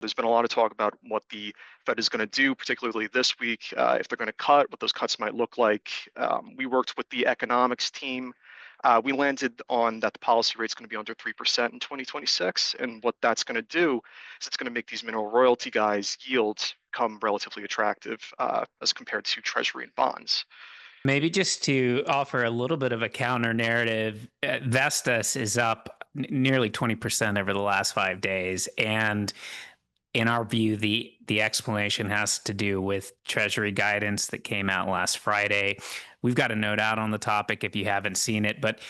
There's been a lot of talk about what the Fed is going to do, particularly this week, if they're going to cut, what those cuts might look like. We worked with the economics team. We landed on that the policy rate is going to be under 3% in 2026. And what that's going to do is it's going to make these mineral royalty guys' yields come relatively attractive as compared to Treasury and bonds. Maybe just to offer a little bit of a counter narrative, Vestas is up nearly 20% over the last 5 days. And in our view, the explanation has to do with Treasury guidance that came out last Friday. We've got a note out on the topic if you haven't seen it, but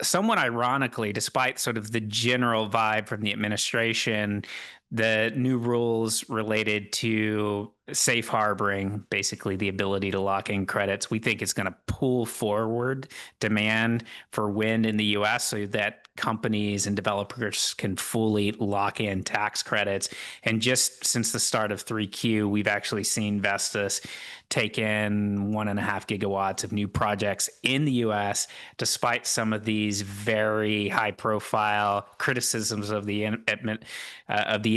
somewhat ironically, despite sort of the general vibe from the administration, the new rules related to safe harboring, basically the ability to lock in credits, we think is going to pull forward demand for wind in the US so that companies and developers can fully lock in tax credits. And just since the start of 3Q, we've actually seen Vestas take in 1.5 gigawatts of new projects in the US, despite some of these very high profile criticisms of the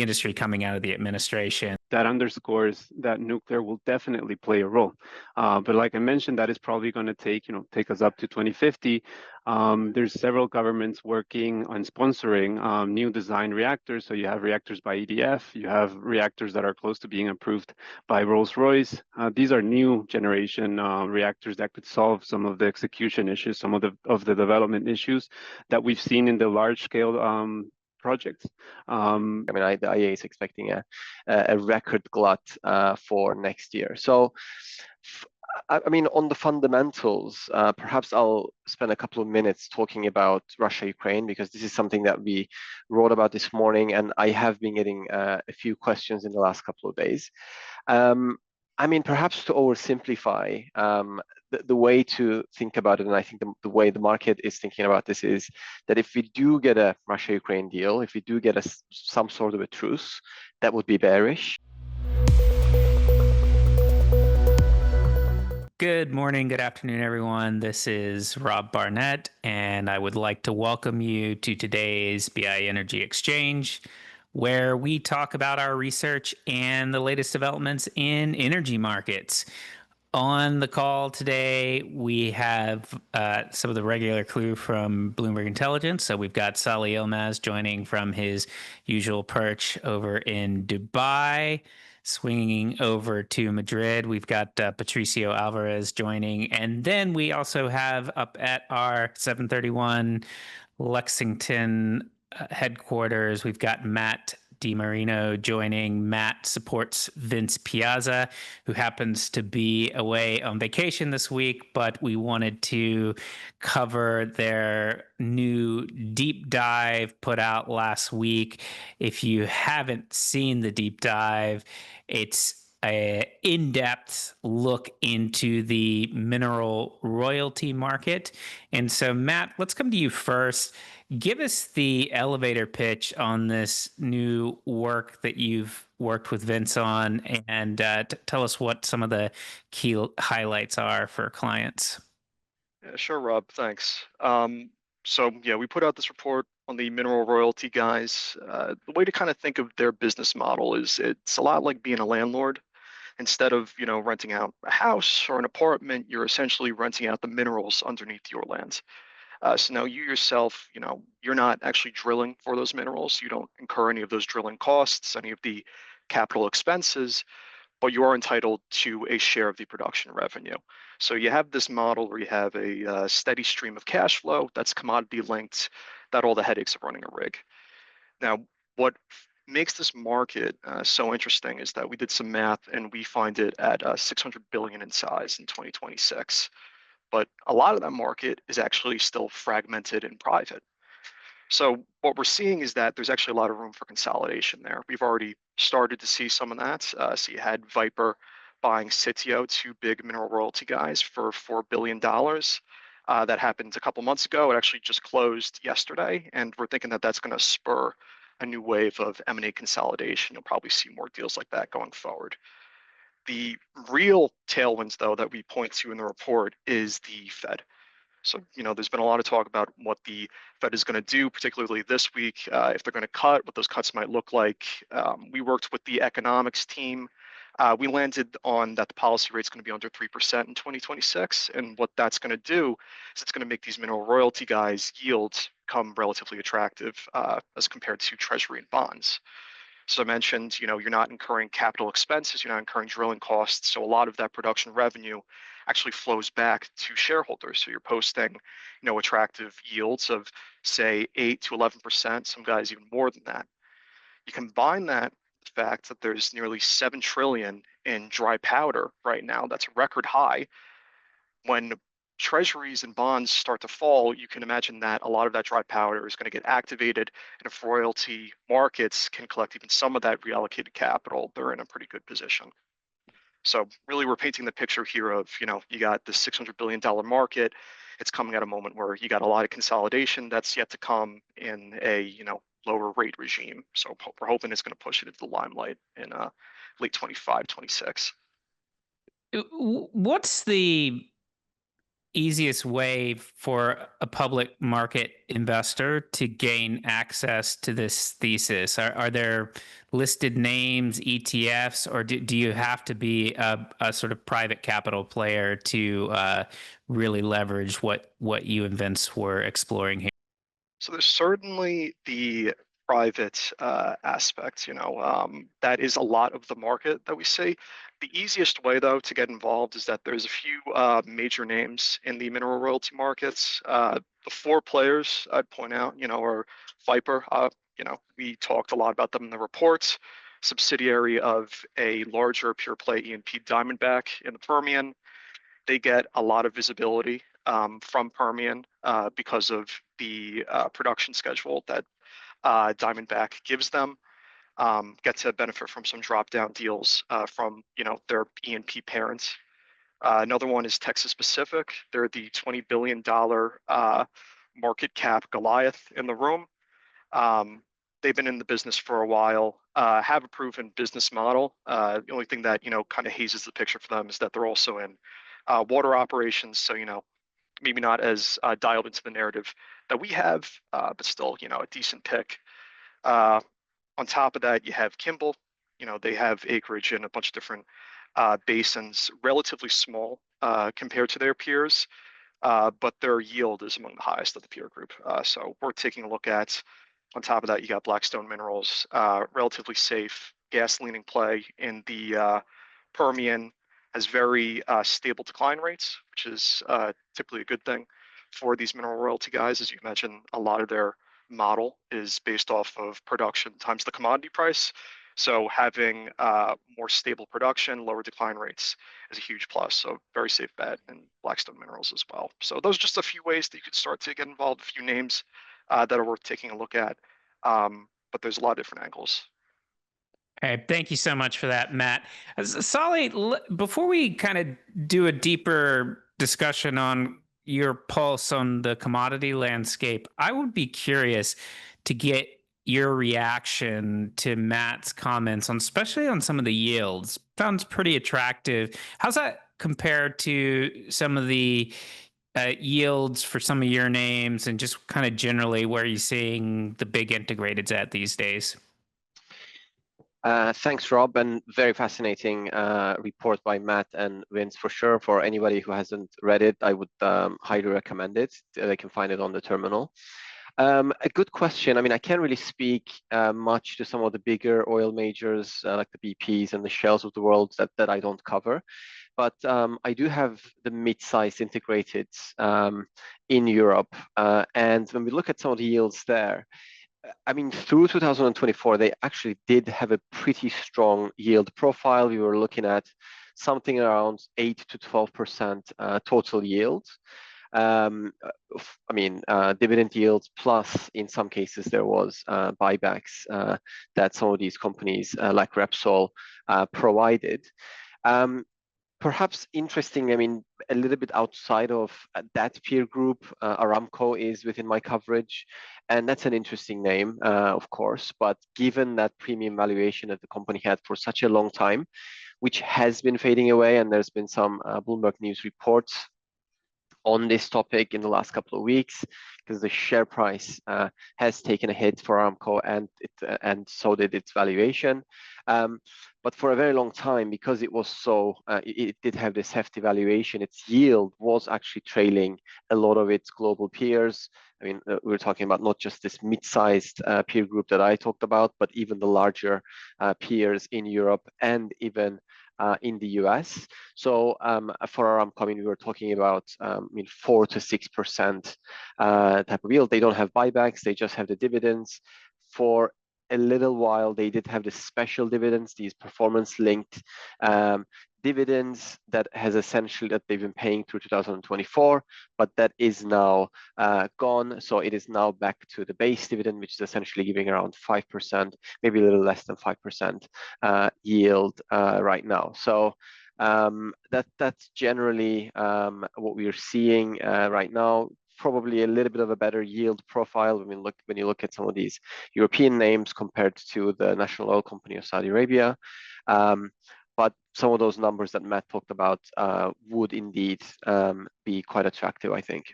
industry coming out of the administration. That underscores that nuclear will definitely play a role. But like I mentioned, that is probably going to take us up to 2050. There's several governments working on sponsoring new design reactors. So you have reactors by EDF, you have reactors that are close to being approved by Rolls-Royce. These are new generation reactors that could solve some of the execution issues, some of the development issues that we've seen in the large scale projects. I mean, the IEA is expecting a record glut for next year. So, I mean, on the fundamentals, perhaps I'll spend a couple of minutes talking about Russia-Ukraine, because this is something that we wrote about this morning, and I have been getting a few questions in the last couple of days. I mean, perhaps to oversimplify, the way to think about it, and I think the way the market is thinking about this is that if we do get a Russia-Ukraine deal, if we do get some sort of a truce, that would be bearish. Good morning, good afternoon, everyone. This is Rob Barnett, and I would like to welcome you to today's BI Energy Exchange, where we talk about our research and the latest developments in energy markets. On the call today, we have some of the regular crew from Bloomberg Intelligence. So we've got Salih Ilmaz joining from his usual perch over in Dubai. Swinging over to Madrid, we've got Patricio Alvarez joining. And then we also have up at our 731 Lexington headquarters, we've got Matt DiMarino joining. Matt supports Vince Piazza, who happens to be away on vacation this week, but we wanted to cover their new deep dive put out last week. If you haven't seen the deep dive, it's an in-depth look into the mineral royalty market. And so, Matt, let's come to you first. Give us the elevator pitch on this new work that you've worked with Vince on, and tell us what some of the key highlights are for clients. Yeah, sure, Rob. Thanks. We put out this report on the mineral royalty guys. The way to kind of think of their business model is it's a lot like being a landlord. Instead of renting out a house or an apartment, you're essentially renting out the minerals underneath your land. So now you yourself, you're not actually drilling for those minerals. You don't incur any of those drilling costs, any of the capital expenses, but you are entitled to a share of the production revenue. So you have this model where you have a steady stream of cash flow that's commodity linked, that all the headaches of running a rig. Now, what makes this market so interesting is that we did some math and we find it at 600 billion in size in 2026. But a lot of that market is actually still fragmented and private. So what we're seeing is that there's actually a lot of room for consolidation there. We've already started to see some of that. So you had Viper buying Sitio, two big mineral royalty guys, for $4 billion. That happened a couple months ago. It actually just closed yesterday, and we're thinking that that's going to spur a new wave of M&A consolidation. You'll probably see more deals like that going forward. The real tailwinds, though, that we point to in the report is the Fed. So, there's been a lot of talk about what the Fed is going to do, particularly this week, if they're going to cut, what those cuts might look like. We worked with the economics team. We landed on that the policy rate is going to be under 3% in 2026. And what that's going to do is it's going to make these mineral royalty guys' yields become relatively attractive as compared to Treasury and bonds. So I mentioned, you're not incurring capital expenses, you're not incurring drilling costs. So a lot of that production revenue actually flows back to shareholders. So you're posting, attractive yields of say 8 to 11%, some guys even more than that. You combine that with the fact that there's nearly 7 trillion in dry powder right now. That's a record high. When treasuries and bonds start to fall, you can imagine that a lot of that dry powder is going to get activated. And if royalty markets can collect even some of that reallocated capital, they're in a pretty good position. So really, we're painting the picture here of, you got the $600 billion market. It's coming at a moment where you got a lot of consolidation that's yet to come in a, lower rate regime. So we're hoping it's going to push it into the limelight in late 25, 26. What's the easiest way for a public market investor to gain access to this thesis? Are there listed names, ETFs, or do you have to be a sort of private capital player to really leverage what you and Vince were exploring here? So there's certainly the private aspect, that is a lot of the market that we see. The easiest way, though, to get involved is that there's a few major names in the mineral royalty markets. The 4 players I'd point out, are Viper. We talked a lot about them in the reports. Subsidiary of a larger pure play E&P Diamondback in the Permian. They get a lot of visibility from Permian because of the production schedule that Diamondback gives them. Get to benefit from some drop-down deals from their E&P parents. Another one is Texas Pacific. They're the $20 billion market cap Goliath in the room. They've been in the business for a while, have a proven business model. The only thing that kind of hazes the picture for them is that they're also in water operations. So maybe not as dialed into the narrative that we have, but still a decent pick. On top of that, you have Kimball. They have acreage in a bunch of different basins, relatively small compared to their peers, but their yield is among the highest of the peer group. So we're taking a look at. On top of that, you got Blackstone Minerals, relatively safe gas-leaning play in the Permian, has very stable decline rates, which is typically a good thing for these mineral royalty guys. As you mentioned, a lot of their model is based off of production times the commodity price. So having more stable production, lower decline rates is a huge plus. So very safe bet in Blackstone Minerals as well. So those are just a few ways that you could start to get involved, a few names that are worth taking a look at. But there's a lot of different angles. Okay, thank you so much for that, Matt. Solly, before we kind of do a deeper discussion on your pulse on the commodity landscape, I would be curious to get your reaction to Matt's comments on, especially on some of the yields. Sounds pretty attractive. How's that compared to some of the yields for some of your names, and just kind of generally where you're seeing the big integrateds at these days? Thanks, Rob, and very fascinating report by Matt and Vince for sure. For anybody who hasn't read it, I would highly recommend it. They can find it on the terminal. A good question. I mean, I can't really speak much to some of the bigger oil majors like the BPs and the Shells of the world that I don't cover. But I do have the mid-sized integrated in Europe. And when we look at some of the yields there, I mean, through 2024, they actually did have a pretty strong yield profile. We were looking at something around 8 to 12% total yield. I mean, dividend yields plus, in some cases, there was buybacks that some of these companies like Repsol provided. Perhaps interesting, I mean, a little bit outside of that peer group, Aramco is within my coverage, and that's an interesting name, of course, but given that premium valuation that the company had for such a long time, which has been fading away, and there's been some Bloomberg News reports on this topic in the last couple of weeks, because the share price has taken a hit for Aramco, and so did its valuation. But for a very long time, because it was so, it did have this hefty valuation, its yield was actually trailing a lot of its global peers. I mean, we're talking about not just this mid-sized peer group that I talked about, but even the larger peers in Europe and even in the US. So for Aramco, I mean, we were talking about 4 to 6% type of yield. They don't have buybacks; they just have the dividends. For a little while, they did have the special dividends, these performance-linked dividends that they've been paying through 2024, but that is now gone. So it is now back to the base dividend, which is essentially giving around 5%, maybe a little less than 5% yield right now. So that's generally what we are seeing right now. Probably a little bit of a better yield profile when you look at some of these European names compared to the national oil company of Saudi Arabia. But some of those numbers that Matt talked about would indeed be quite attractive, I think.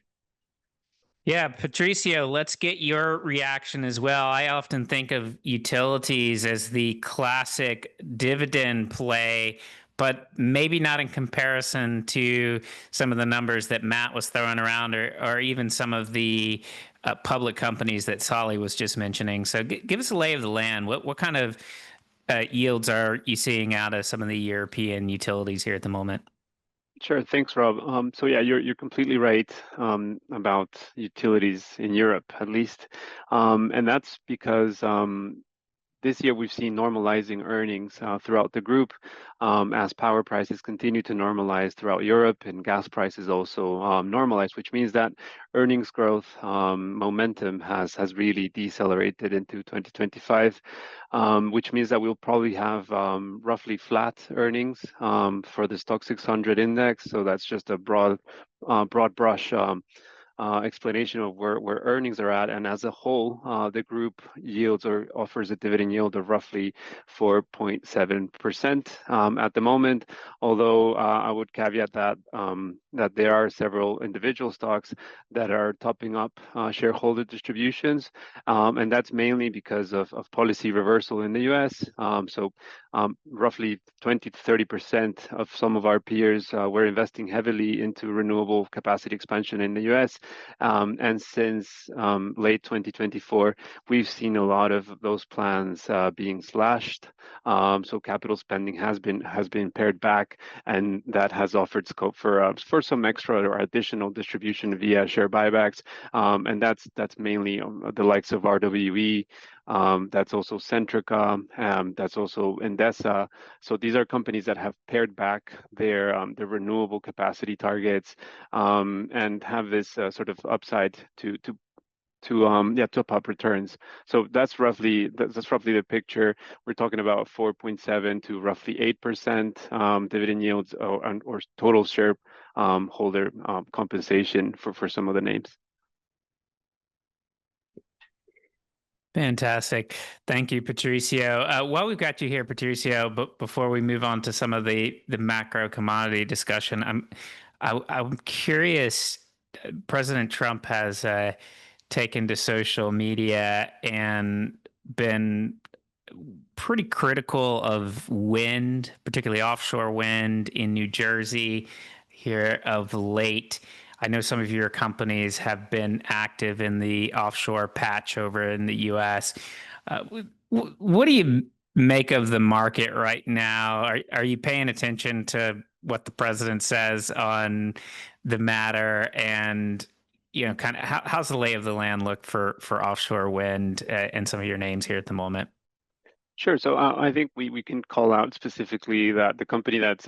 Yeah, Patricio, let's get your reaction as well. I often think of utilities as the classic dividend play, but maybe not in comparison to some of the numbers that Matt was throwing around, or even some of the public companies that Solly was just mentioning. So give us a lay of the land. What kind of yields are you seeing out of some of the European utilities here at the moment? Sure, thanks, Rob. So yeah, you're completely right about utilities in Europe, at least, and that's because this year we've seen normalizing earnings throughout the group as power prices continue to normalize throughout Europe, and gas prices also normalize, which means that earnings growth momentum has really decelerated into 2025, which means that we'll probably have roughly flat earnings for the Stock 600 index. So that's just a broad brush explanation of where earnings are at, and as a whole, the group yields or offers a dividend yield of roughly 4.7% at the moment. Although I would caveat that that there are several individual stocks that are topping up shareholder distributions, and that's mainly because of policy reversal in the U.S. So roughly 20 to 30% of some of our peers were investing heavily into renewable capacity expansion in the U.S. And since late 2024, we've seen a lot of those plans being slashed. So capital spending has been pared back, and that has offered scope for some extra or additional distribution via share buybacks. And that's mainly the likes of RWE. That's also Centrica, that's also Endesa. So these are companies that have pared back their renewable capacity targets and have this sort of upside to top up returns. So that's roughly the picture. We're talking about 4.7 to roughly 8% dividend yields or total share holder compensation for some of the names. Fantastic. Thank you, Patricio. While we've got you here, Patricio, but before we move on to some of the macro commodity discussion, I'm curious. President Trump has taken to social media and been pretty critical of wind, particularly offshore wind in New Jersey here of late. I know some of your companies have been active in the offshore patch over in the U.S. What do you make of the market right now? Are you paying attention to what the president says on the matter, and kind of how's the lay of the land look for offshore wind and some of your names here at the moment? Sure. So I think we can call out specifically that the company that's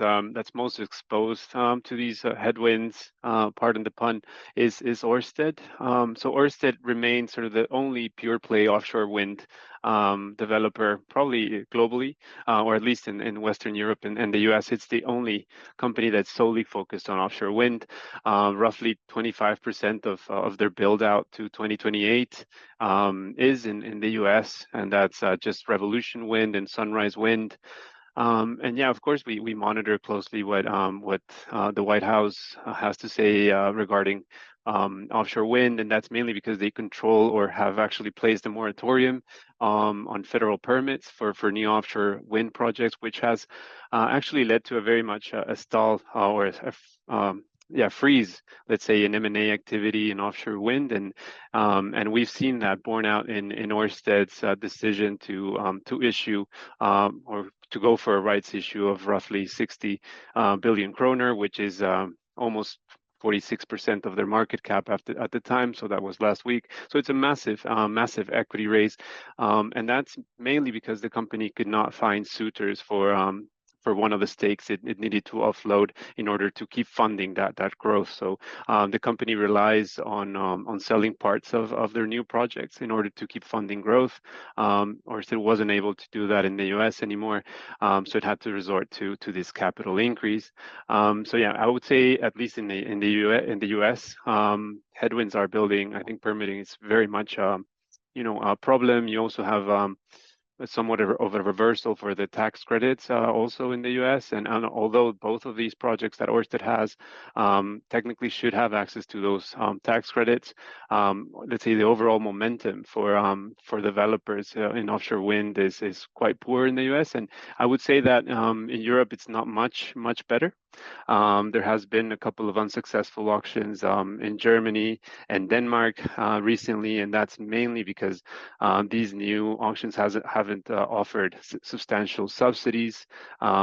most exposed to these headwinds, pardon the pun, is Orsted. So Orsted remains sort of the only pure play offshore wind developer, probably globally, or at least in Western Europe and the US. It's the only company that's solely focused on offshore wind. Roughly 25% of their build out to 2028 is in the US, and that's just Revolution Wind and Sunrise Wind. And yeah, of course, we monitor closely what the White House has to say regarding offshore wind, and that's mainly because they control or have actually placed a moratorium on federal permits for new offshore wind projects, which has actually led to a very much a stall or freeze, let's say, in M&A activity in offshore wind, and we've seen that borne out in Orsted's decision to issue or to go for a rights issue of roughly 60 billion kroner, which is almost 46% of their market cap at the time. So that was last week. So it's a massive equity raise, and that's mainly because the company could not find suitors for one of the stakes it needed to offload in order to keep funding that growth. So the company relies on selling parts of their new projects in order to keep funding growth. Orsted wasn't able to do that in the US anymore, so it had to resort to this capital increase. So yeah, I would say at least in the US, headwinds are building. I think permitting is very much a problem. You also have somewhat of a reversal for the tax credits also in the US. And although both of these projects that Orsted has technically should have access to those tax credits, let's say the overall momentum for developers in offshore wind is quite poor in the US. And I would say that in Europe, it's not much better. There has been a couple of unsuccessful auctions in Germany and Denmark recently, and that's mainly because these new auctions haven't offered substantial subsidies,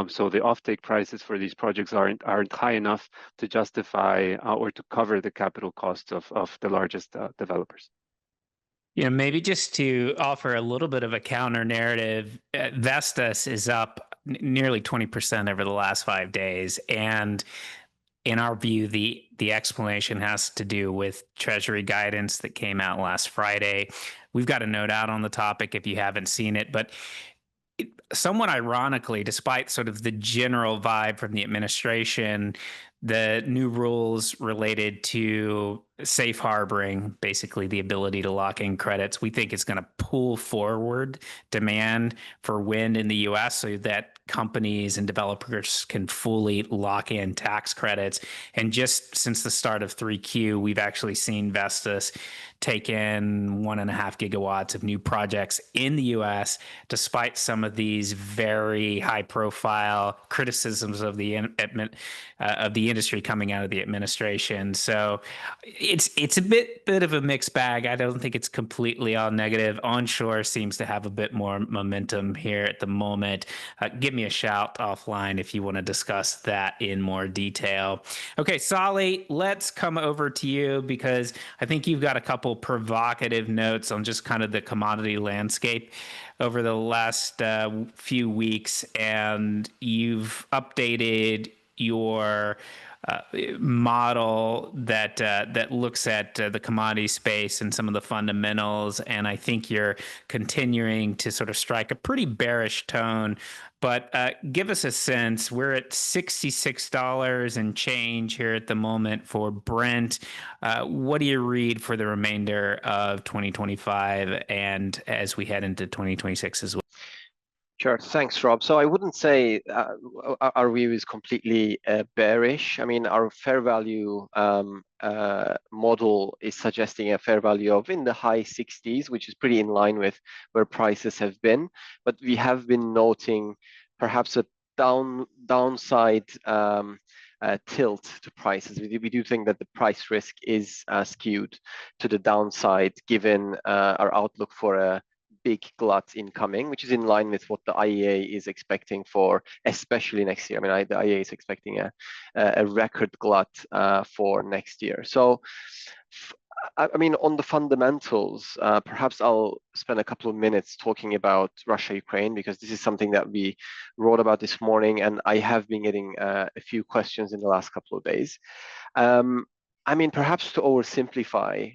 so the offtake prices for these projects aren't high enough to justify or to cover the capital costs of the largest developers. Maybe just to offer a little bit of a counter narrative, Vestas is up nearly 20% over the last 5 days, and in our view, the explanation has to do with Treasury guidance that came out last Friday. We've got a note out on the topic if you haven't seen it, but somewhat ironically, despite sort of the general vibe from the administration, the new rules related to safe harboring, basically the ability to lock in credits, we think is going to pull forward demand for wind in the US so that companies and developers can fully lock in tax credits. And just since the start of 3Q, we've actually seen Vestas take in 1.5 gigawatts of new projects in the US, despite some of these very high-profile criticisms of the industry coming out of the administration. So it's a bit of a mixed bag. I don't think it's completely all negative. Onshore seems to have a bit more momentum here at the moment. Give me a shout offline if you want to discuss that in more detail. Okay, Sally, let's come over to you because I think you've got a couple provocative notes on just kind of the commodity landscape over the last few weeks, and you've updated your model that looks at the commodity space and some of the fundamentals, and I think you're continuing to sort of strike a pretty bearish tone. But give us a sense. We're at $66 and change here at the moment for Brent. What do you read for the remainder of 2025 and as we head into 2026 as well? Sure. Thanks, Rob. So I wouldn't say our view is completely bearish. I mean, our fair value model is suggesting a fair value of in the high 60s, which is pretty in line with where prices have been. But we have been noting perhaps a downside tilt to prices. We do think that the price risk is skewed to the downside given our outlook for a big glut incoming, which is in line with what the IEA is expecting for, especially next year. I mean, the IEA is expecting a record glut for next year. So, I mean, on the fundamentals, perhaps I'll spend a couple of minutes talking about Russia, Ukraine, because this is something that we wrote about this morning, and I have been getting a few questions in the last couple of days. I mean, perhaps to oversimplify,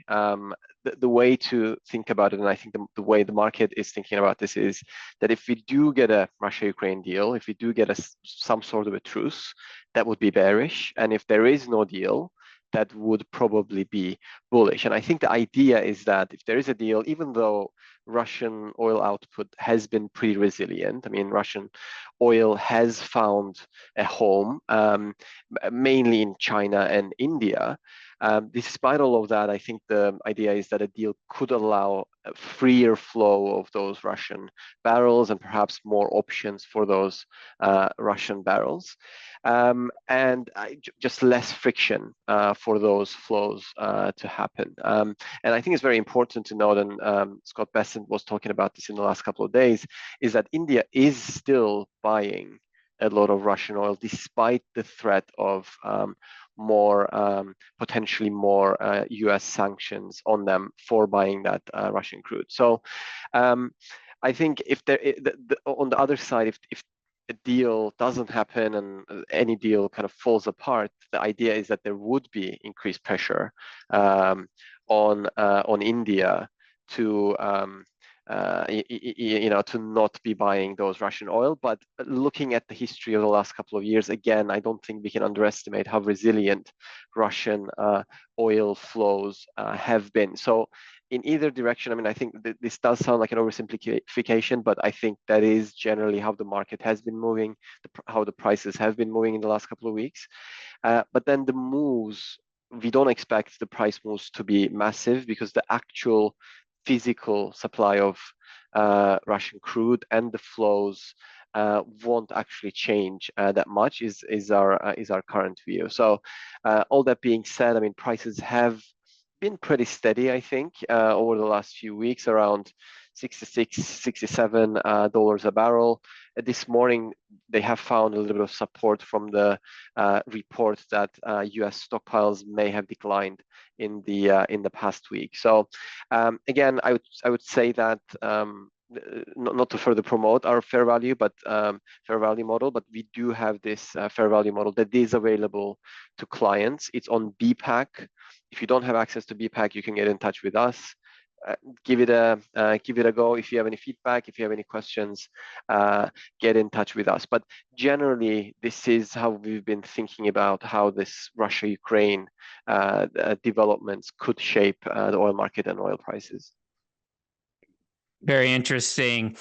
the way to think about it, and I think the way the market is thinking about this is that if we do get a Russia-Ukraine deal, if we do get some sort of a truce, that would be bearish. And if there is no deal, that would probably be bullish. And I think the idea is that if there is a deal, even though Russian oil output has been pretty resilient, I mean, Russian oil has found a home, mainly in China and India. Despite all of that, I think the idea is that a deal could allow a freer flow of those Russian barrels and perhaps more options for those Russian barrels, and just less friction for those flows to happen. And I think it's very important to note, and Scott Bessent was talking about this in the last couple of days, is that India is still buying a lot of Russian oil despite the threat of potentially more US sanctions on them for buying that Russian crude. So I think if on the other side, if a deal doesn't happen and any deal kind of falls apart, the idea is that there would be increased pressure on India to to not be buying those Russian oil. But looking at the history of the last couple of years, again, I don't think we can underestimate how resilient Russian oil flows have been. So in either direction, I mean, I think this does sound like an oversimplification, but I think that is generally how the market has been moving, how the prices have been moving in the last couple of weeks. But then the moves, we don't expect the price moves to be massive because the actual physical supply of Russian crude and the flows won't actually change that much is our current view. So all that being said, I mean, prices have been pretty steady, I think, over the last few weeks, around $66, $67 a barrel. This morning, they have found a little bit of support from the report that U.S. stockpiles may have declined in the past week. So again, I would say that not to further promote our fair value model, but we do have this fair value model that is available to clients. It's on BPAC. If you don't have access to BPAC, you can get in touch with us. Give it a go. If you have any feedback, if you have any questions, get in touch with us. But generally, this is how we've been thinking about how this Russia-Ukraine developments could shape the oil market and oil prices. Very interesting.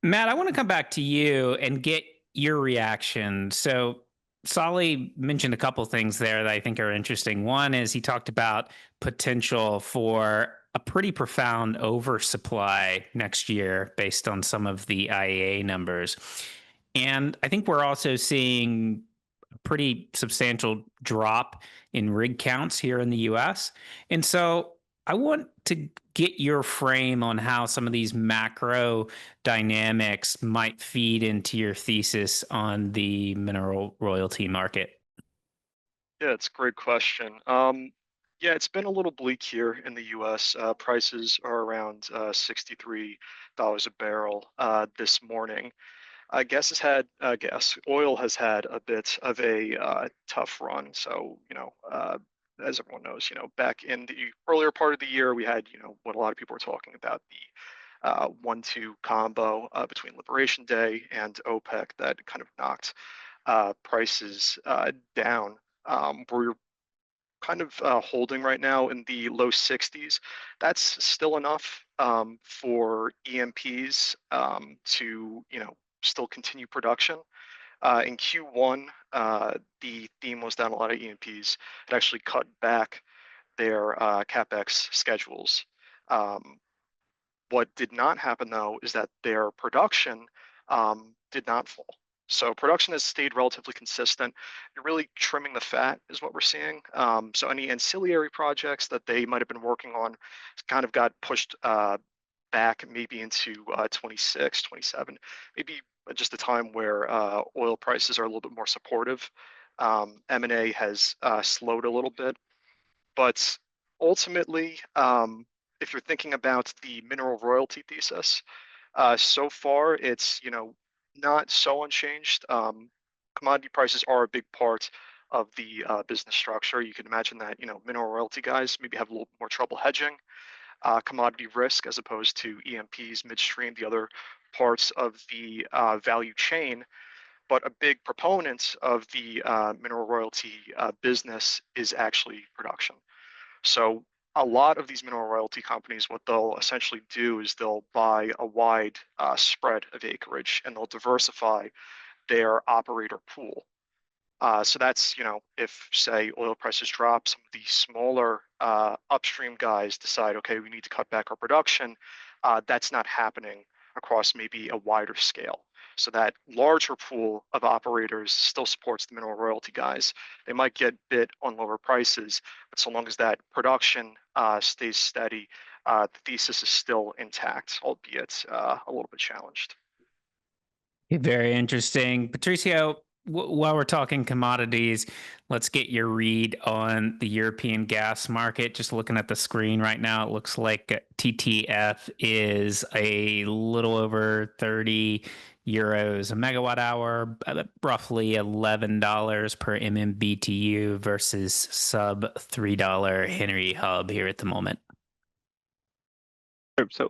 Matt, I want to come back to you and get your reaction. So Solly mentioned a couple things there that I think are interesting. One is he talked about potential for a pretty profound oversupply next year based on some of the IEA numbers. And I think we're also seeing a pretty substantial drop in rig counts here in the US. And so I want to get your frame on how some of these macro dynamics might feed into your thesis on the mineral royalty market. Yeah, it's a great question. Yeah, it's been a little bleak here in the U.S. Prices are around $63 a barrel this morning. Oil has had a bit of a tough run. So, as everyone knows, back in the earlier part of the year, we had, what a lot of people were talking about, the 1-2 combo between Liberation Day and OPEC that kind of knocked prices down. We're kind of holding right now in the low 60s. That's still enough for EMPs to, still continue production. In Q1, the theme was that a lot of EMPs had actually cut back their CapEx schedules. What did not happen, though, is that their production did not fall. So production has stayed relatively consistent. You're really trimming the fat is what we're seeing. So any ancillary projects that they might have been working on kind of got pushed back maybe into 26, 27, maybe just a time where oil prices are a little bit more supportive. M&A has slowed a little bit. But ultimately, if you're thinking about the mineral royalty thesis, so far it's, not so unchanged. Commodity prices are a big part of the business structure. You can imagine that, mineral royalty guys maybe have a little more trouble hedging commodity risk as opposed to EMPs midstream, the other parts of the value chain. but a big proponent of the mineral royalty business is actually production. So a lot of these mineral royalty companies, what they'll essentially do is they'll buy a wide spread of acreage and they'll diversify their operator pool. So that's, if say oil prices drop, some of the smaller upstream guys decide, okay, we need to cut back our production. That's not happening across maybe a wider scale. So that larger pool of operators still supports the mineral royalty guys. They might get bit on lower prices, but so long as that production stays steady, the thesis is still intact, albeit a little bit challenged. Very interesting. Patricio, while we're talking commodities, let's get your read on the European gas market. Just looking at the screen right now, it looks like TTF is a little over 30 euros a megawatt hour, roughly $11 per MMBTU versus sub $3 Henry Hub here at the moment. So,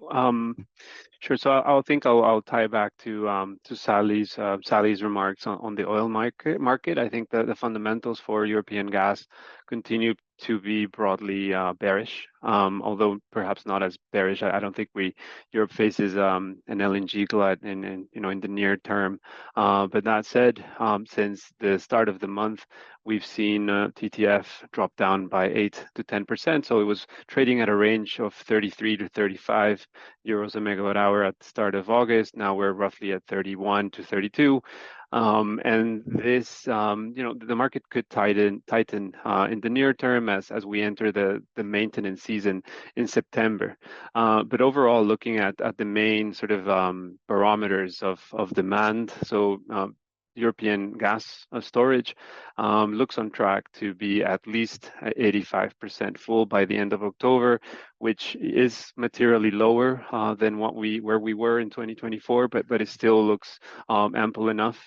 sure. So I'll tie back to Sally's remarks on the oil market. I think that the fundamentals for European gas continue to be broadly bearish, although perhaps not as bearish. I don't think Europe faces an LNG glut in the near term. But that said, since the start of the month, we've seen TTF drop down by 8 to 10%. So it was trading at a range of 33 to 35 euros a megawatt hour at the start of August. Now we're roughly at 31 to 32. And this, the market could tighten in the near term as we enter the maintenance season in September. But overall, looking at the main sort of barometers of demand, so European gas storage looks on track to be at least 85% full by the end of October, which is materially lower than where we were in 2024, but it still looks ample enough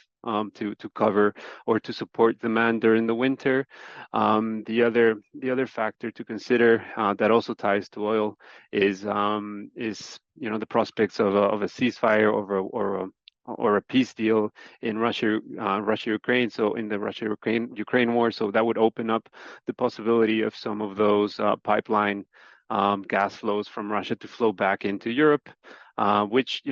to cover or to support demand during the winter. The other factor to consider that also ties to oil is the prospects of a ceasefire or a peace deal in Russia-Ukraine. So in the Russia-Ukraine war, so that would open up the possibility of some of those pipeline gas flows from Russia to flow back into Europe, which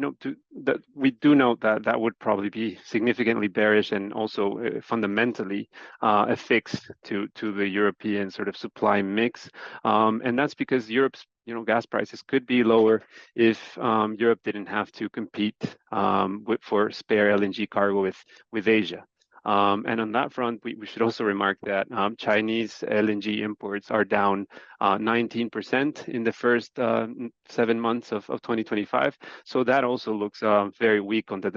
we do note that would probably be significantly bearish and also fundamentally a fix to the European sort of supply mix, and that's because Europe's gas prices could be lower if Europe didn't have to compete for spare LNG cargo with Asia. And on that front, we should also remark that Chinese LNG imports are down 19% in the first 7 months of 2025. So that also looks very weak on the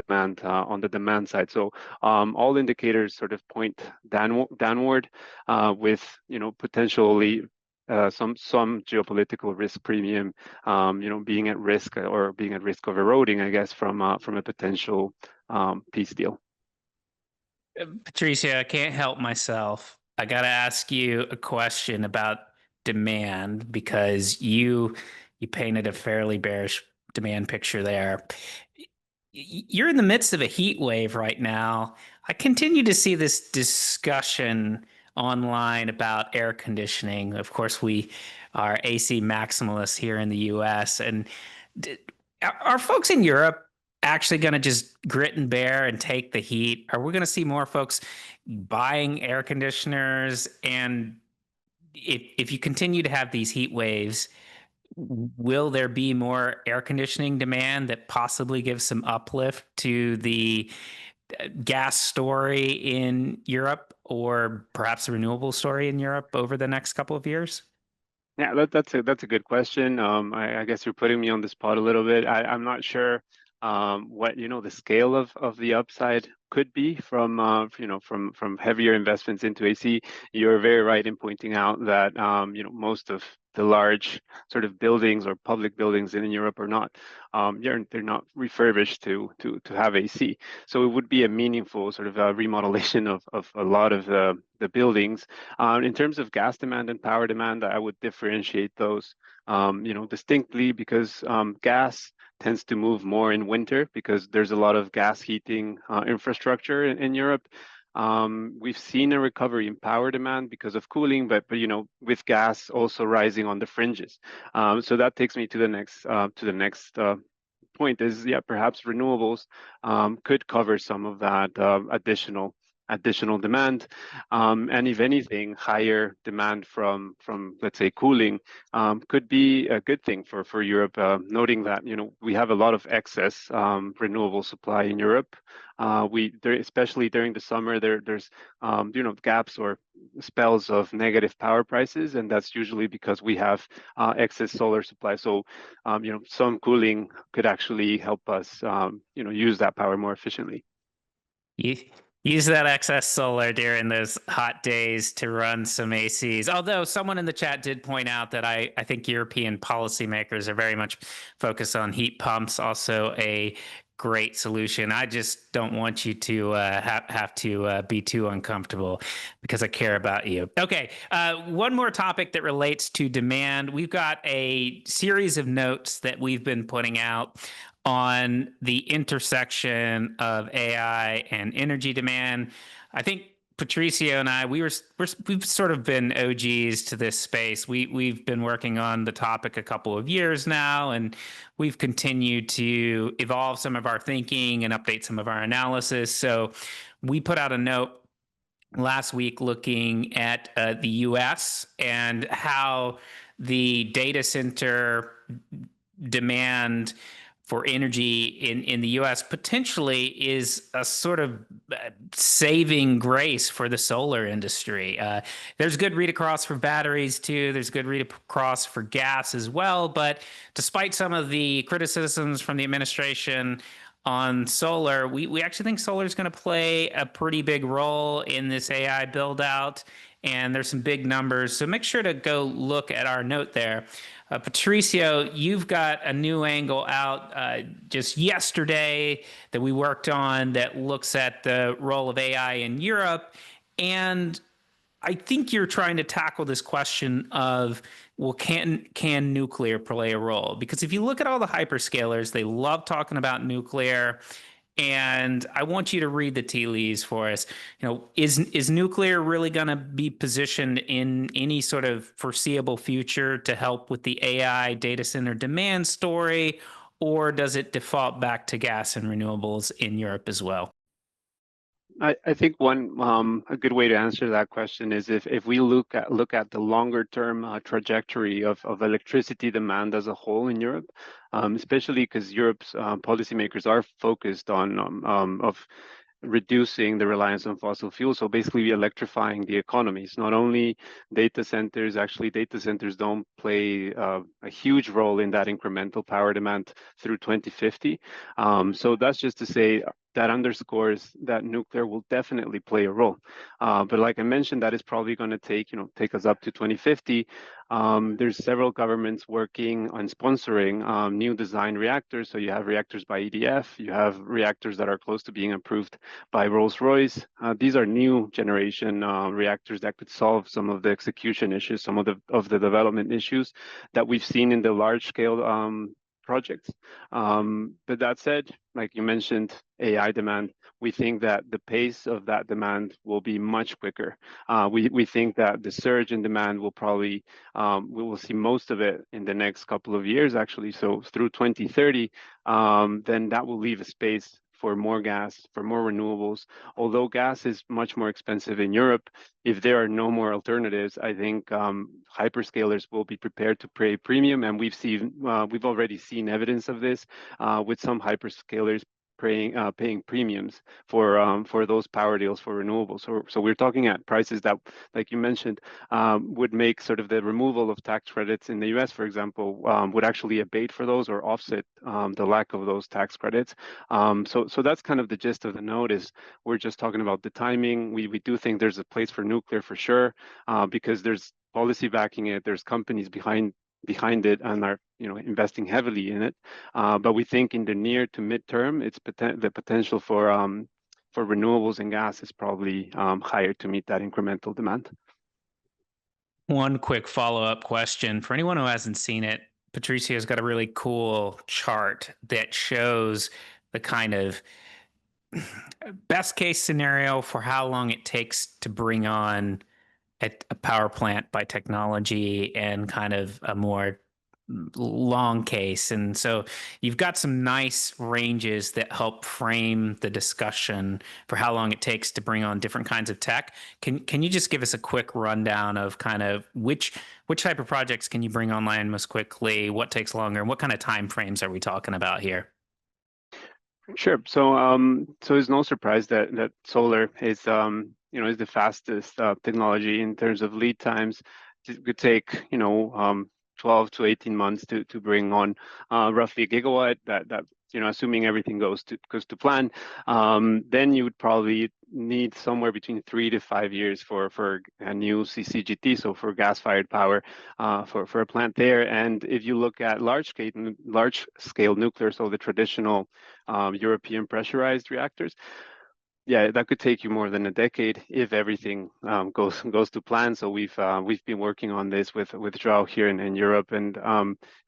demand side. So all indicators sort of point downward with potentially some geopolitical risk premium, being at risk of eroding, I guess, from a potential peace deal. Patricia, I can't help myself. I got to ask you a question about demand because you painted a fairly bearish demand picture there. You're in the midst of a heat wave right now. I continue to see this discussion online about air conditioning. Of course, we are AC maximalists here in the US. And are folks in Europe actually going to just grit and bear and take the heat? Are we going to see more folks buying air conditioners? And if you continue to have these heat waves, will there be more air conditioning demand that possibly gives some uplift to the gas story in Europe or perhaps the renewable story in Europe over the next couple of years? Yeah, that's a good question. I guess you're putting me on the spot a little bit. I'm not sure what the scale of the upside could be from heavier investments into AC. You're very right in pointing out that most of the large sort of buildings or public buildings in Europe are not they're not refurbished to have AC. So it would be a meaningful sort of remodelation of a lot of the buildings. In terms of gas demand and power demand, I would differentiate those distinctly because gas tends to move more in winter because there's a lot of gas heating infrastructure in Europe. We've seen a recovery in power demand because of cooling, but with gas also rising on the fringes. So that takes me to the next point is, yeah, perhaps renewables could cover some of that additional demand, and if anything, higher demand from let's say cooling could be a good thing for Europe. Noting that we have a lot of excess renewable supply in Europe. Especially during the summer, there's gaps or spells of negative power prices, and that's usually because we have excess solar supply. So some cooling could actually help us use that power more efficiently. Use that excess solar during those hot days to run some ACs. Although someone in the chat did point out that I think European policymakers are very much focused on heat pumps, also a great solution. I just don't want you to have to be too uncomfortable because I care about you. Okay, one more topic that relates to demand. We've got a series of notes that we've been putting out on the intersection of AI and energy demand. I think Patricio and I, we've sort of been OGs to this space. We've been working on the topic a couple of years now, and we've continued to evolve some of our thinking and update some of our analysis. So we put out a note last week looking at the US and how the data center demand for energy in the US potentially is a sort of saving grace for the solar industry. There's good read across for batteries too. There's good read across for gas as well. But despite some of the criticisms from the administration on solar, we actually think solar is going to play a pretty big role in this AI build out. And there's some big numbers. So make sure to go look at our note there. Patricio, you've got a new angle out just yesterday that we worked on that looks at the role of AI in Europe. And I think you're trying to tackle this question of, well, can nuclear play a role? Because if you look at all the hyperscalers, they love talking about nuclear. And I want you to read the tea leaves for us. Is nuclear really going to be positioned in any sort of foreseeable future to help with the AI data center demand story, or does it default back to gas and renewables in Europe as well? I think a good way to answer that question is if we look at the longer term trajectory of electricity demand as a whole in Europe, especially because Europe's policymakers are focused on of reducing the reliance on fossil fuels, so basically electrifying the economies. Not only data centers, actually data centers don't play a huge role in that incremental power demand through 2050. So that's just to say that underscores that nuclear will definitely play a role. But like I mentioned, that is probably going to take us up to 2050. There's several governments working on sponsoring new design reactors. So you have reactors by EDF, you have reactors that are close to being approved by Rolls-Royce. These are new generation reactors that could solve some of the execution issues, some of the development issues that we've seen in the large scale projects. But that said, like you mentioned, AI demand, we think that the pace of that demand will be much quicker. We think that the surge in demand will probably, we will see most of it in the next couple of years, actually. So through 2030, then that will leave a space for more gas, for more renewables. Although gas is much more expensive in Europe, if there are no more alternatives, I think hyperscalers will be prepared to pay premium. And we've already seen evidence of this with some hyperscalers paying premiums for those power deals for renewables. So we're talking at prices that, like you mentioned, would make sort of the removal of tax credits in the US, for example, would actually abate for those or offset the lack of those tax credits. So that's kind of the gist of the note. Is we're just talking about the timing. We do think there's a place for nuclear for sure, because there's policy backing it. There's companies behind it and are investing heavily in it. But we think in the near to midterm, the potential for renewables and gas is probably higher to meet that incremental demand. One quick follow-up question for anyone who hasn't seen it. Patricio's got a really cool chart that shows the kind of best case scenario for how long it takes to bring on a power plant by technology and kind of a more long case. And so you've got some nice ranges that help frame the discussion for how long it takes to bring on different kinds of tech. Can you just give us a quick rundown of kind of which type of projects can you bring online most quickly, what takes longer, and what kind of time frames are we talking about here? Sure. So it's no surprise that solar is is the fastest technology in terms of lead times. It could take 12 to 18 months to bring on roughly a gigawatt. That assuming everything goes to plan, then you would probably need somewhere between 3 to 5 years for a new CCGT, so for gas-fired power, for a plant there. And if you look at large scale nuclear, so the traditional European pressurized reactors, yeah, that could take you more than a decade if everything goes to plan. So we've been working on this with Joao here in Europe, and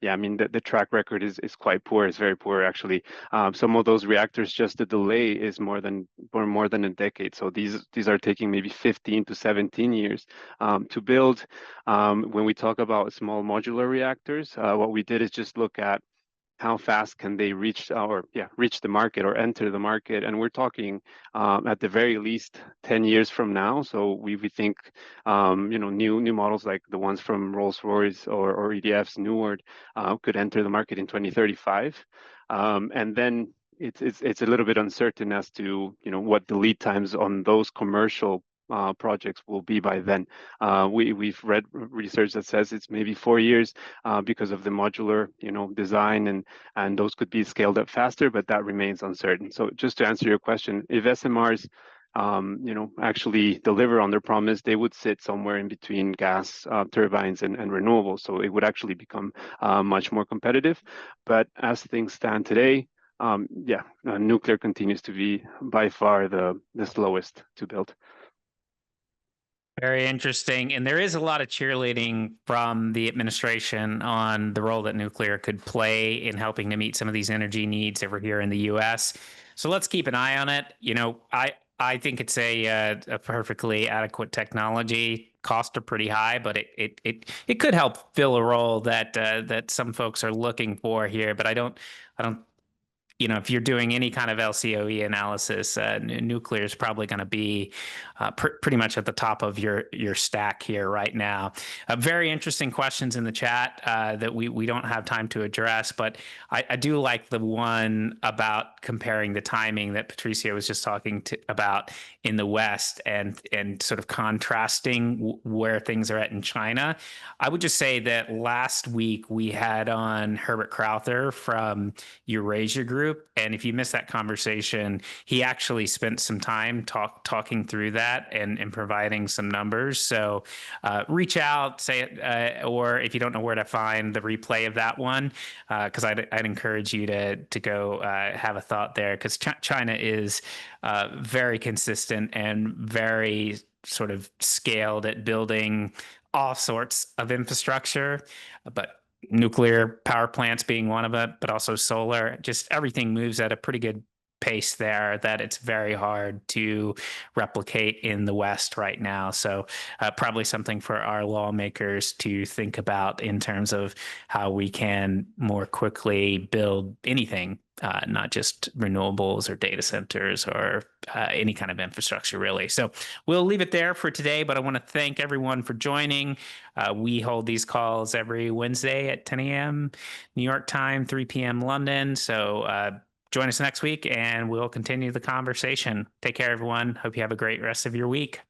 yeah, I mean the track record is quite poor. It's very poor actually. Some of those reactors, just the delay is more than a decade. So these are taking maybe 15 to 17 years to build. When we talk about small modular reactors, what we did is just look at how fast can they reach the market or enter the market, and we're talking at the very least 10 years from now. So we think new models like the ones from Rolls-Royce or EDF's Newark could enter the market in 2035, and then it's a little bit uncertain as to what the lead times on those commercial projects will be by then. We've read research that says it's maybe 4 years because of the modular design, and those could be scaled up faster, but that remains uncertain. So just to answer your question, if SMRs actually deliver on their promise, they would sit somewhere in between gas turbines and renewables. So it would actually become much more competitive. But as things stand today, nuclear continues to be by far the slowest to build. Very interesting. And there is a lot of cheerleading from the administration on the role that nuclear could play in helping to meet some of these energy needs over here in the US. So let's keep an eye on it. I think it's a perfectly adequate technology. Costs are pretty high, but it could help fill a role that some folks are looking for here. But I don't if you're doing any kind of LCOE analysis, nuclear is probably going to be pretty much at the top of your stack here right now. Very interesting questions in the chat that we don't have time to address, but I do like the one about comparing the timing that Patricio was just talking about in the West and sort of contrasting where things are at in China. I would just say that last week we had on Herbert Crowther from Eurasia Group. And if you missed that conversation, he actually spent some time talking through that and providing some numbers. So reach out, say it, or if you don't know where to find the replay of that one, because I'd encourage you to go have a thought there, because China is very consistent and very sort of scaled at building all sorts of infrastructure, but nuclear power plants being one of it, but also solar. Just everything moves at a pretty good pace there that it's very hard to replicate in the West right now. So probably something for our lawmakers to think about in terms of how we can more quickly build anything, not just renewables or data centers or any kind of infrastructure, really. So we'll leave it there for today, but I want to thank everyone for joining. We hold these calls every Wednesday at 10 a.m. New York time, 3 p.m. London. So join us next week and we'll continue the conversation. Take care, everyone. Hope you have a great rest of your week.